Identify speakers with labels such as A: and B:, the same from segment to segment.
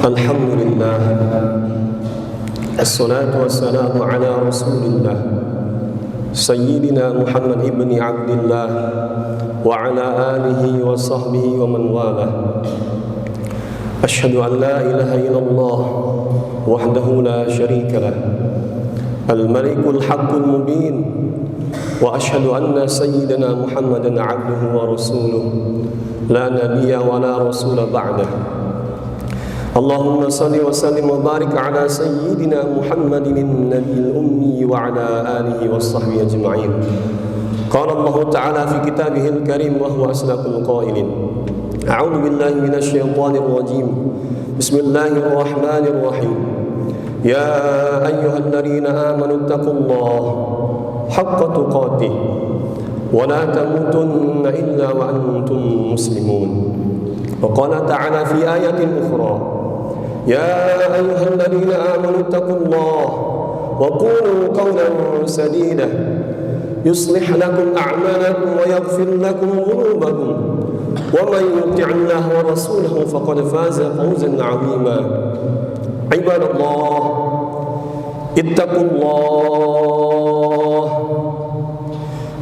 A: Alhamdulillah, assalatu wassalamu ala rasulillah Sayyidina Muhammad ibni Abdillah wa ala alihi wa sahbihi wa man walah. Ashhadu an la ilaha illallah wahdahu la sharika lah, al-malikul haqqul mubin, wa ashhadu anna sayyidina Muhammadan abduhu wa rasuluh, la nabiyya wa la rasula ba'dah. Allahumma salli wa sallim wa barik ala sayyidina Muhammadin nabiyil ummi wa ala alihi wa sahbihi ajma'in. Qala Allah ta'ala fi kitabihil karim wa huwa asdaqul qailin. A'udzu billahi minasy syaithanir rajim. Bismillahirrahmanirrahim. Ya ayyuhalladzina amanu taqullaha haqqa tuqatih wa la tamutunna illa wa antum muslimun. Wa qala ta'ala fi ayatin ukhra. Ya ayyuhalladzina amanu taqullaha wa qulu qawlan sadida yuslih lakum a'malakum wa yaghfir lakum dhunubakum wa man yuti'illaha wa rasulahu faqad faza fawzan 'azima. Ibadallah, ittaqullah,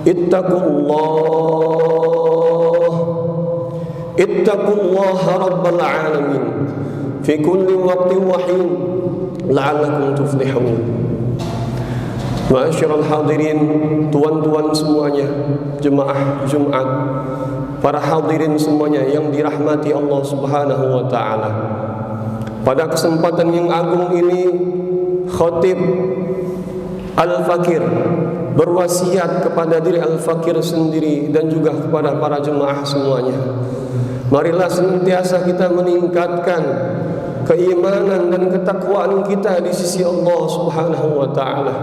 A: ittaqullah, ittaqullaha rabbal alamin fi kulli waqtin wa hin la'allakum tuflihun. Ma'asyiral hadirin, tuan-tuan semuanya, jemaah Jumat, para hadirin semuanya yang dirahmati Allah Subhanahu wa taala. Pada kesempatan yang agung ini, Khatib Al-Fakir berwasiat kepada diri Al-Fakir sendiri dan juga kepada para jemaah semuanya. Marilah senantiasa kita meningkatkan keimanan dan ketakwaan kita di sisi Allah Subhanahu wa taala,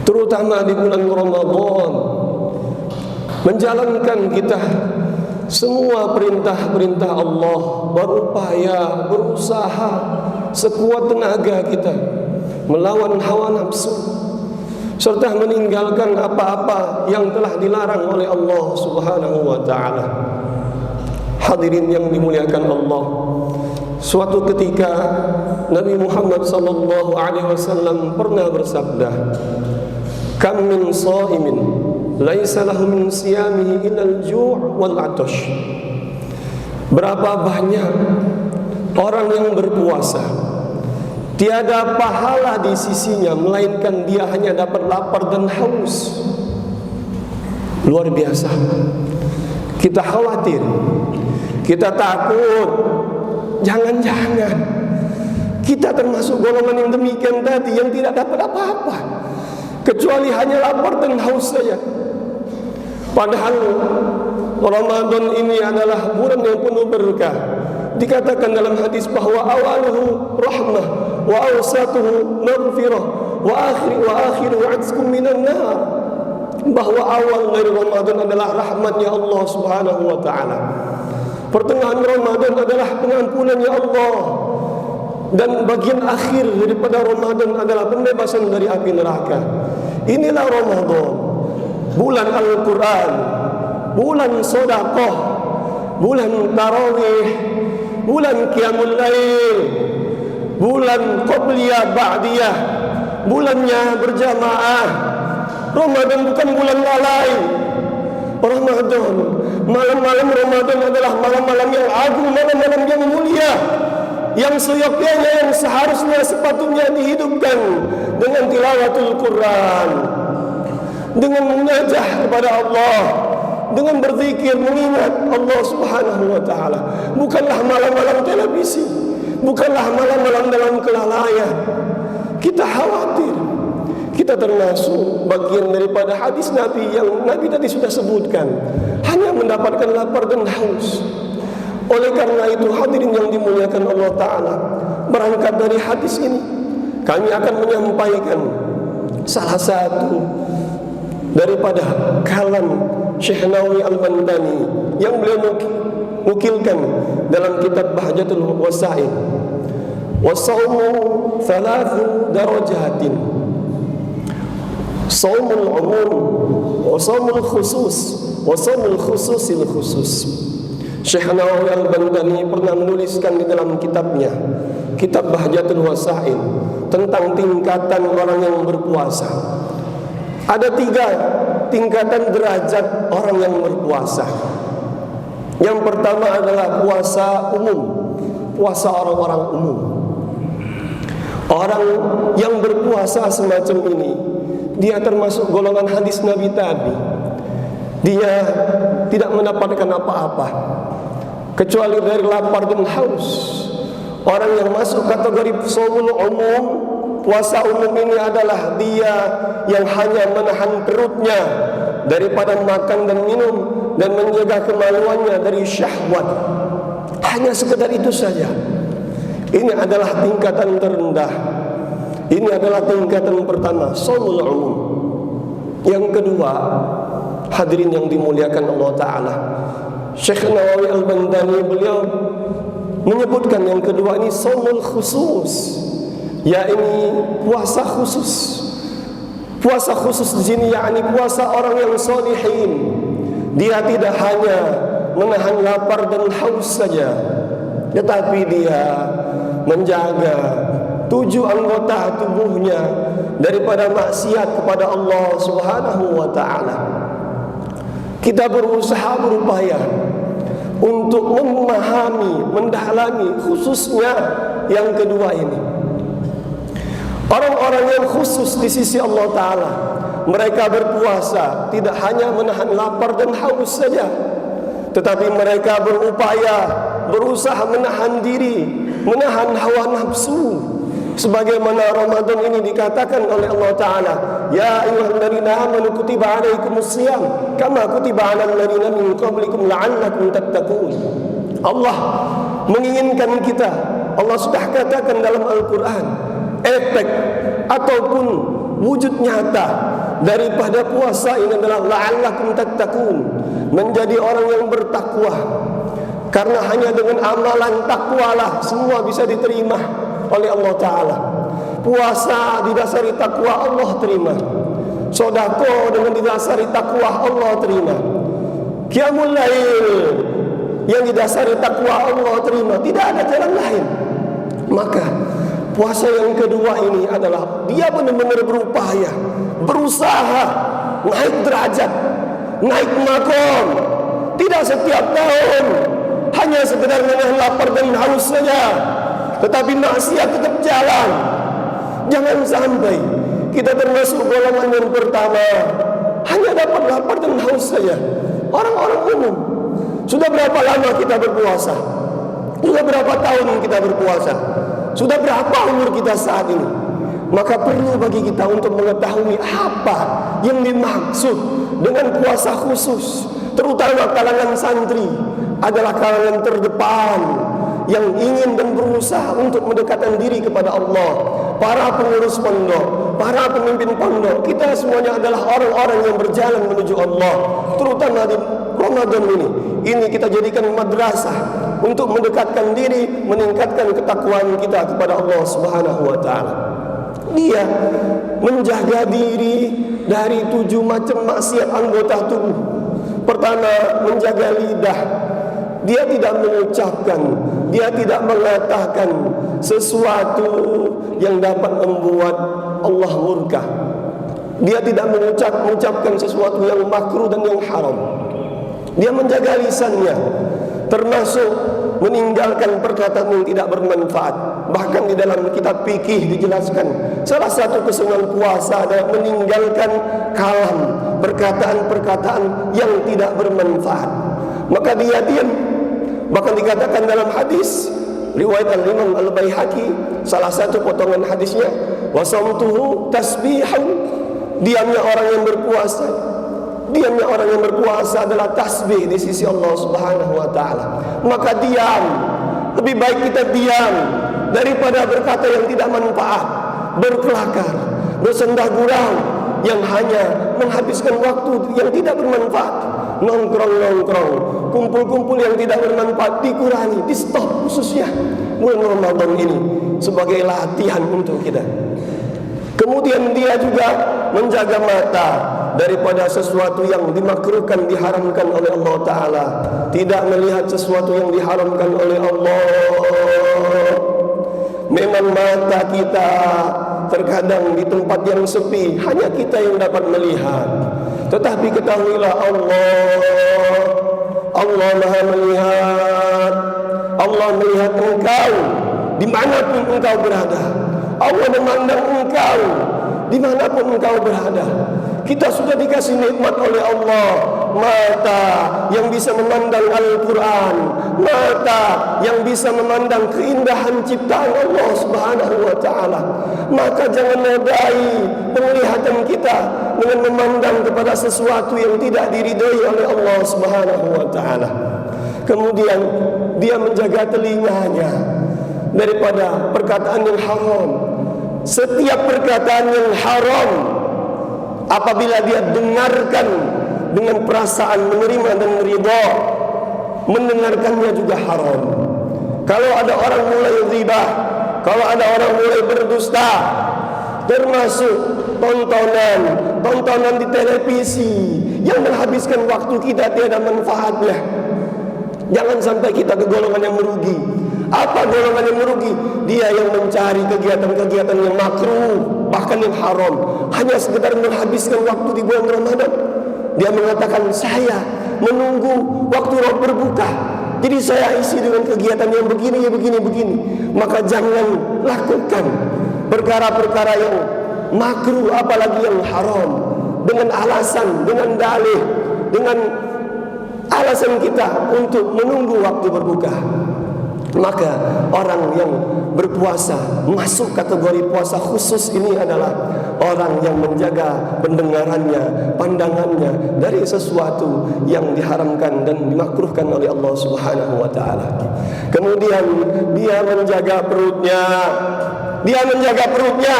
A: terutama di bulan Ramadan. Menjalankan kita semua perintah-perintah Allah, berupaya, berusaha sekuat tenaga kita melawan hawa nafsu, serta meninggalkan apa-apa yang telah dilarang oleh Allah Subhanahu wa taala. Hadirin yang dimuliakan Allah, suatu ketika Nabi Muhammad sallallahu alaihi wasallam pernah bersabda, "Kam min sha'imin laisa lahu min siyamihi illa al-ju' wal 'atash." Berapa banyak orang yang berpuasa, tiada pahala di sisinya melainkan dia hanya dapat lapar dan haus. Luar biasa. Kita khawatir, kita takut, jangan-jangan kita termasuk golongan yang demikian tadi, yang tidak dapat apa-apa kecuali hanya lapar dan haus saja. Padahal Ramadan ini adalah bulan yang penuh berkah. Dikatakan dalam hadis bahwa awaluhu rahmah wa awsatuhu maghfirah wa akhiruhu 'atskum minan nar. Bahwa awal dari Ramadan adalah rahmatnya Allah Subhanahu wa taala. Pertengahan Ramadan adalah pengampunannya Allah, dan bagian akhir daripada Ramadan adalah pembebasan dari api neraka. Inilah Ramadan, bulan Al-Quran, bulan sedekah, bulan tarawih, bulan qiyamul lail, bulan qabliyah ba'diyah, bulannya berjamaah. Ramadan bukan bulan lalai. Ramadan, malam-malam Ramadan adalah malam-malam yang agung, malam-malam yang mulia, yang seyogyanya, yang seharusnya sepatutnya dihidupkan dengan tilawatul Quran, dengan munajah kepada Allah, dengan berzikir, mengingat Allah Subhanahu wa taala. Bukanlah malam-malam televisi, bukanlah malam-malam dalam kelalaian. Kita khawatir kita termasuk bagian daripada hadis Nabi yang Nabi tadi sudah sebutkan, hanya mendapatkan lapar dan haus. Oleh karena itu, hadirin yang dimuliakan Allah Ta'ala, berangkat dari hadis ini, kami akan menyampaikan salah satu daripada kalam Syekh Nawawi Al-Bandani yang beliau nukilkan dalam kitab Bahjatul Wasail. Wasaumu thalathu darajatin, saumul umum wa saumul khusus wa saumul khususil khusus. Syekh Nawawi Al-Bandani pernah menuliskan di dalam kitabnya, Kitab Bahjatul Wasail, tentang tingkatan orang yang berpuasa. Ada 3 tingkatan derajat orang yang berpuasa. Yang pertama adalah puasa umum, puasa orang-orang umum. Orang yang berpuasa semacam ini, dia termasuk golongan hadis Nabi tadi. Dia tidak mendapatkan apa-apa kecuali dari lapar dan haus. Orang yang masuk kategori shaumul umum, puasa umum ini adalah dia yang hanya menahan perutnya daripada makan dan minum dan menjaga kemaluannya dari syahwat. Hanya sekedar itu saja. Ini adalah tingkatan terendah. Ini adalah tingkatan pertama, shaumul umum. Yang kedua, hadirin yang dimuliakan Allah Ta'ala, Syekh Nawawi Al-Bandani beliau menyebutkan yang kedua ini shaumul khusus, yakni puasa khusus. Puasa khusus di sini yakni puasa orang yang sholihin. Dia tidak hanya menahan lapar dan haus saja, tetapi dia menjaga 7 anggota tubuhnya daripada maksiat kepada Allah Subhanahu wa ta'ala. Kita berusaha, berupaya untuk memahami, mendalami khususnya yang kedua ini. Orang-orang yang khusus di sisi Allah Ta'ala, mereka berpuasa tidak hanya menahan lapar dan haus saja, tetapi mereka berupaya, berusaha menahan diri, menahan hawa nafsu. Sebagaimana Ramadan ini dikatakan oleh Allah Ta'ala, ya ayyuhalladzina amanu kutiba alaikumus shiyam kama kutiba alal ladzina min qablikum la'allakum tattaqun. Allah menginginkan kita, Allah sudah katakan dalam Al-Quran, efek ataupun wujud nyata daripada puasa ini adalah la'allakum tattaqun, menjadi orang yang bertakwa. Karena hanya dengan amalan takwalah semua bisa diterima oleh Allah Ta'ala. Puasa didasari takwa, Allah terima. Sedekah dengan didasari takwa, Allah terima. Qiyamul lail yang didasari takwa, Allah terima. Tidak ada jalan lain. Maka puasa yang kedua ini adalah dia benar-benar berupaya, berusaha naik derajat, naik makom. Tidak setiap tahun hanya sekedar menahan lapar dan haus saja, tetapi maksiat tetap jalan. Jangan sampai kita termasuk golongan yang pertama, hanya dapat lapar dan haus saja. Orang-orang umum. Sudah berapa lama kita berpuasa? Sudah berapa tahun kita berpuasa? Sudah berapa umur kita saat ini? Maka perlu bagi kita untuk mengetahui apa yang dimaksud dengan puasa khusus. Terutama kalangan santri adalah kalangan terdepan yang ingin dan berusaha untuk mendekatkan diri kepada Allah. Para pengurus pondok, para pemimpin pondok, kita semuanya adalah orang-orang yang berjalan menuju Allah. Terutama di Ramadan ini, kita jadikan madrasah untuk mendekatkan diri, meningkatkan ketakwaan kita kepada Allah Subhanahu wa ta'ala. Dia menjaga diri dari 7 macam maksiat anggota tubuh. Pertama, menjaga lidah. Dia tidak mengucapkan, dia tidak mengatakan sesuatu yang dapat membuat Allah murka. Dia tidak mengucapkan sesuatu yang makruh dan yang haram. Dia menjaga lisannya, termasuk meninggalkan perkataan yang tidak bermanfaat. Bahkan di dalam kitab fikih dijelaskan, salah satu kesenangan puasa adalah meninggalkan kalam, perkataan-perkataan yang tidak bermanfaat. Maka dia diam. Bahkan dikatakan dalam hadis riwayat Al-Imam Al-Baihaqi, salah satu potongan hadisnya, wasamtuhu tasbihan, diamnya orang yang berpuasa, diamnya orang yang berpuasa adalah tasbih di sisi Allah Subhanahu wa ta'ala. Maka diam, lebih baik kita diam daripada berkata yang tidak manfaat, berkelakar, bersendah gurau yang hanya menghabiskan waktu yang tidak bermanfaat. Nongkrong-nongkrong, kumpul-kumpul yang tidak bermanfaat dikurangi, di stop khususnya bulan Ramadan ini sebagai latihan untuk kita. Kemudian dia juga menjaga mata, daripada sesuatu yang dimakruhkan, diharamkan oleh Allah Ta'ala, tidak melihat sesuatu yang diharamkan oleh Allah. Memang mata kita terkadang di tempat yang sepi hanya kita yang dapat melihat, tetapi ketahuilah Allah Maha melihat. Allah melihat engkau dimanapun engkau berada. Allah memandang engkau dimanapun engkau berada. Kita sudah dikasih nikmat oleh Allah, mata yang bisa memandang Al-Quran, mata yang bisa memandang keindahan ciptaan Allah Subhanahu wa Ta'ala. Maka jangan nodai penglihatan kita dengan memandang kepada sesuatu yang tidak diridhai oleh Allah Subhanahu wa Ta'ala. Kemudian dia menjaga telinganya daripada perkataan yang haram. Setiap perkataan yang haram, apabila dia dengarkan dengan perasaan menerima dan ridha, mendengarkannya juga haram. Kalau ada orang mulai ghibah, kalau ada orang mulai berdusta, termasuk tontonan di televisi yang menghabiskan waktu kita tiada manfaatnya. Jangan sampai kita ke golongan yang merugi. Apa golongan yang merugi? Dia yang mencari kegiatan-kegiatan yang makruh, bahkan yang haram, hanya sekedar menghabiskan waktu di bulan Ramadan. Dia mengatakan, saya menunggu waktu Rabb berbuka, jadi saya isi dengan kegiatan yang begini. Maka jangan lakukan perkara-perkara yang makruh, apalagi yang haram, dengan alasan, dengan dalih, dengan alasan kita untuk menunggu waktu berbuka. Maka orang yang berpuasa masuk kategori puasa khusus ini adalah orang yang menjaga pendengarannya, pandangannya dari sesuatu yang diharamkan dan dimakruhkan oleh Allah Subhanahu wa Ta'ala. Kemudian dia menjaga perutnya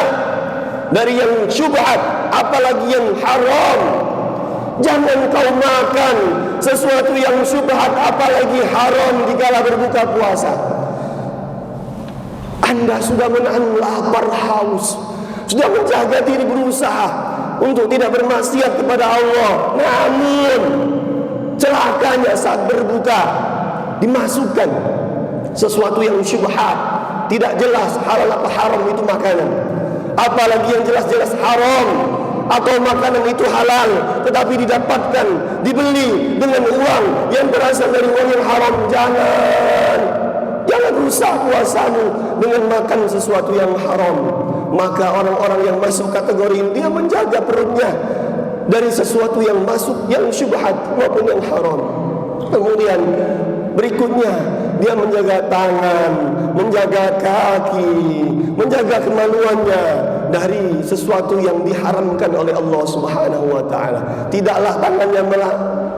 A: dari yang syubhat, apalagi yang haram. Jangan kau makan sesuatu yang syubhat, apalagi haram dikala berbuka puasa. Anda sudah menahan lapar haus, sudah menjaga diri, berusaha untuk tidak bermaksiat kepada Allah. Namun celakanya saat berbuka dimasukkan sesuatu yang syubhat, tidak jelas halal apa haram itu makanan, apalagi yang jelas-jelas haram. Atau makanan itu halal tetapi didapatkan, dibeli dengan uang yang berasal dari uang yang haram. Jangan rusak puasamu dengan makan sesuatu yang haram. Maka orang-orang yang masuk kategori ini, dia menjaga perutnya dari sesuatu yang masuk, yang syubhat maupun yang haram. Kemudian berikutnya, dia menjaga tangan, menjaga kaki, menjaga kemaluannya dari sesuatu yang diharamkan oleh Allah Subhanahu wa Ta'ala. Tidaklah tangannya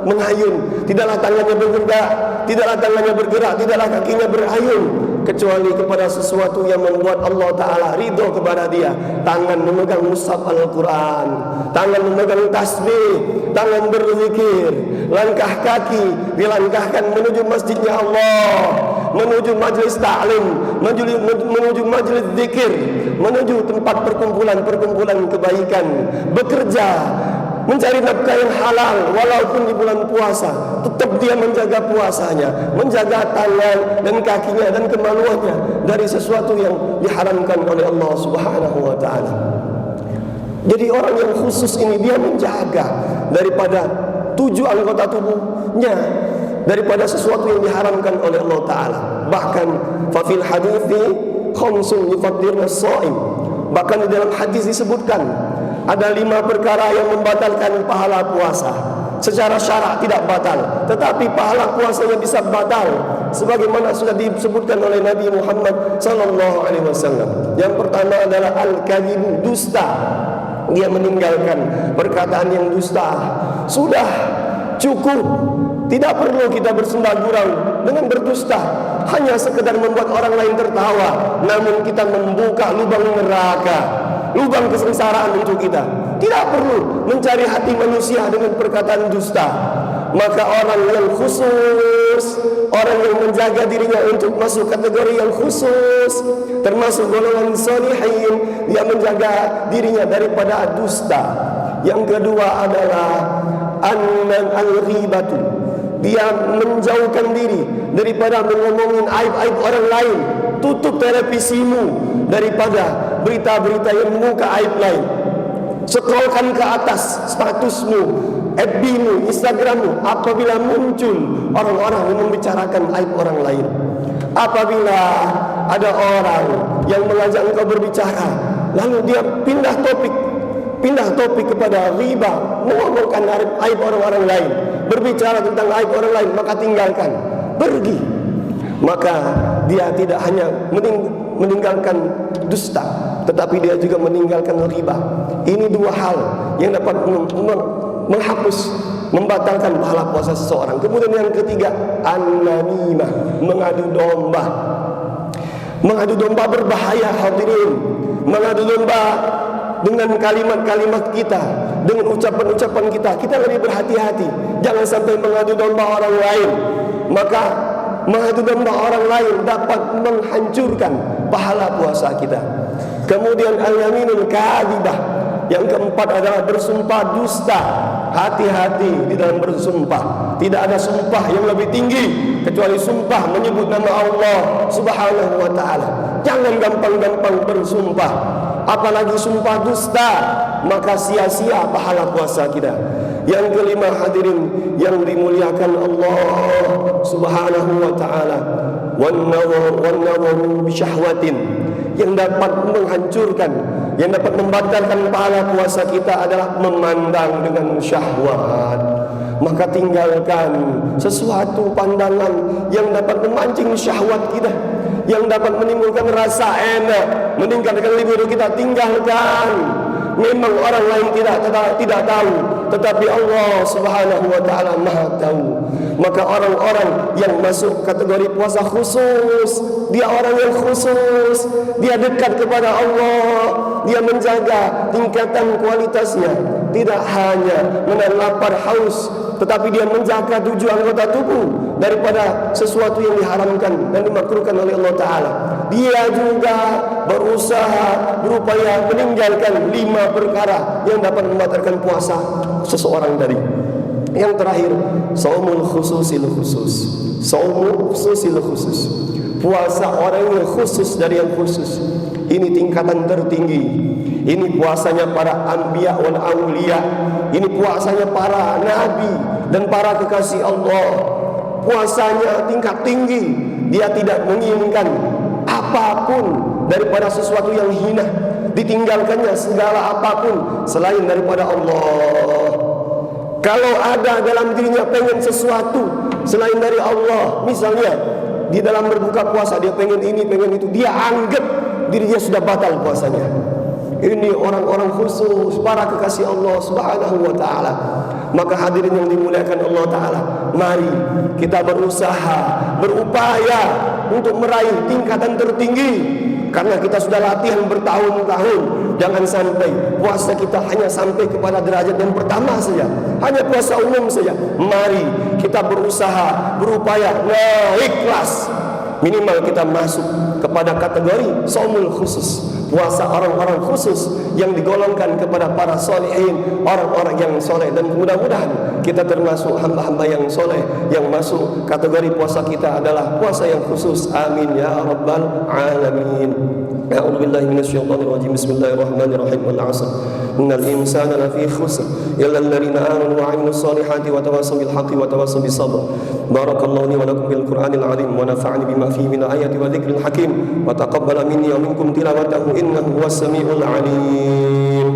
A: menghayun, tidaklah tangannya bergerak, tidaklah kakinya berayun, kecuali kepada sesuatu yang membuat Allah Ta'ala ridho kepada dia. Tangan memegang mushaf Al-Quran, tangan memegang tasbih, tangan berzikir, langkah kaki dilangkahkan menuju masjidnya Allah, menuju majlis ta'lim, menuju majlis zikir, menuju tempat perkumpulan kebaikan, bekerja, mencari nafkah yang halal walaupun di bulan puasa. Tetap dia menjaga puasanya, menjaga tangan dan kakinya dan kemaluannya dari sesuatu yang diharamkan oleh Allah Subhanahu wa Ta'ala. Jadi orang yang khusus ini, dia menjaga daripada 7 anggota tubuhnya daripada sesuatu yang diharamkan oleh Allah Ta'ala. Bahkan fafil hadithi khamsun yufaddirna as-shaim, bahkan di dalam hadis disebutkan ada 5 perkara yang membatalkan pahala puasa. Secara syarak tidak batal, tetapi pahala puasanya bisa batal, sebagaimana sudah disebutkan oleh Nabi Muhammad sallallahu alaihi wasallam. Yang pertama adalah al-kadhibu, dusta. Dia meninggalkan perkataan yang dusta. Sudah cukup, tidak perlu kita bersembah gurau dengan berdusta, hanya sekedar membuat orang lain tertawa, namun kita membuka lubang neraka, lubang kesengsaraan untuk kita. Tidak perlu mencari hati manusia dengan perkataan dusta. Maka orang yang khusus, orang yang menjaga dirinya untuk masuk kategori yang khusus, termasuk golongan sholihin, dia menjaga dirinya daripada dusta. Yang kedua adalah al-ghibatu, dia menjauhkan diri daripada mengomongin aib-aib orang lain. Tutup televisimu daripada berita-berita yang membuka aib lain. Scrollkan ke atas statusmu, FB-mu, Instagram-mu apabila muncul orang-orang yang membicarakan aib orang lain. Apabila ada orang yang mengajak engkau berbicara, lalu dia pindah topik kepada riba, mengomongkan aib orang-orang lain, berbicara tentang aib orang lain, maka tinggalkan, pergi. Maka dia tidak hanya meninggalkan dusta, tetapi dia juga meninggalkan riba. Ini dua hal yang dapat menghapus, membatalkan pahala puasa seseorang. Kemudian yang ketiga, an-namimah, mengadu domba. Mengadu domba berbahaya, hadirin. Mengadu domba dengan kalimat-kalimat kita, dengan ucapan-ucapan kita, kita lebih berhati-hati. Jangan sampai mengadu domba orang lain. Maka mengadu domba orang lain dapat menghancurkan pahala puasa kita. Kemudian al-yaminul kadhibah. Yang keempat adalah bersumpah dusta. Hati-hati di dalam bersumpah. Tidak ada sumpah yang lebih tinggi kecuali sumpah menyebut nama Allah Subhanahu wa ta'ala. Jangan gampang-gampang bersumpah, apalagi sumpah dusta, maka sia-sia pahala puasa kita. Yang kelima, hadirin yang dimuliakan Allah Subhanahu wa ta'ala, wan nadharu bi syahwatin, yang dapat menghancurkan, yang dapat membatalkan pahala puasa kita adalah memandang dengan syahwat. Maka tinggalkan sesuatu pandangan yang dapat memancing syahwat kita, yang dapat menimbulkan rasa enak, meningkatkan libido kita. Tinggalkan. Memang orang lain tidak tahu, tetapi Allah Subhanahu wa ta'ala Maha tahu. Maka orang-orang yang masuk kategori puasa khusus, dia orang yang khusus, dia dekat kepada Allah, dia menjaga tingkatan kualitasnya, tidak hanya menahan lapar haus, tetapi dia menjaga 7 anggota tubuh daripada sesuatu yang diharamkan dan dimakruhkan oleh Allah Ta'ala. Dia juga berusaha, berupaya meninggalkan 5 perkara yang dapat membatalkan puasa seseorang dari. Yang terakhir, saumul khususil khusus. Saumul khususil khusus, puasa orang yang khusus dari yang khusus. Ini tingkatan tertinggi. Ini puasanya para anbiya wal auliya. Ini puasanya para nabi dan para kekasih Allah. Puasanya tingkat tinggi. Dia tidak menginginkan apapun daripada sesuatu yang hina, ditinggalkannya segala apapun selain daripada Allah. Kalau ada dalam dirinya pengen sesuatu selain dari Allah, misalnya di dalam berbuka puasa dia pengen ini, pengen itu, dia anggap dirinya sudah batal puasanya. Ini orang-orang khusus, para kekasih Allah Subhanahu wa ta'ala. Maka hadirin yang dimuliakan Allah Ta'ala, mari kita berusaha, berupaya untuk meraih tingkatan tertinggi. Karena kita sudah latihan bertahun-tahun. Jangan sampai puasa kita hanya sampai kepada derajat yang pertama saja, hanya puasa umum saja. Mari kita berusaha, berupaya naik kelas. Minimal kita masuk kepada kategori saumul khusus, puasa orang-orang khusus yang digolongkan kepada para solehin, orang-orang yang soleh. Dan mudah-mudahan kita termasuk hamba-hamba yang soleh yang masuk kategori puasa kita adalah puasa yang khusus. Amin ya rabbal alamin. A'udzu billahi minasyaitonir rajim. Bismillahirrahmanirrahim. Wal 'asr. Innal insana lafi khusr illa alladziina aamanu wa 'amilus solihati wa tawassaw bil haqqi wa tawassaw bis sabr. Barakallahu li wa lakum bil Qur'anil 'azim wa nafa'ani bima fihi min ayati wa dzikril hakim wa taqabbala minni wa minkum tilawatahu innahu huwas samiul 'alim.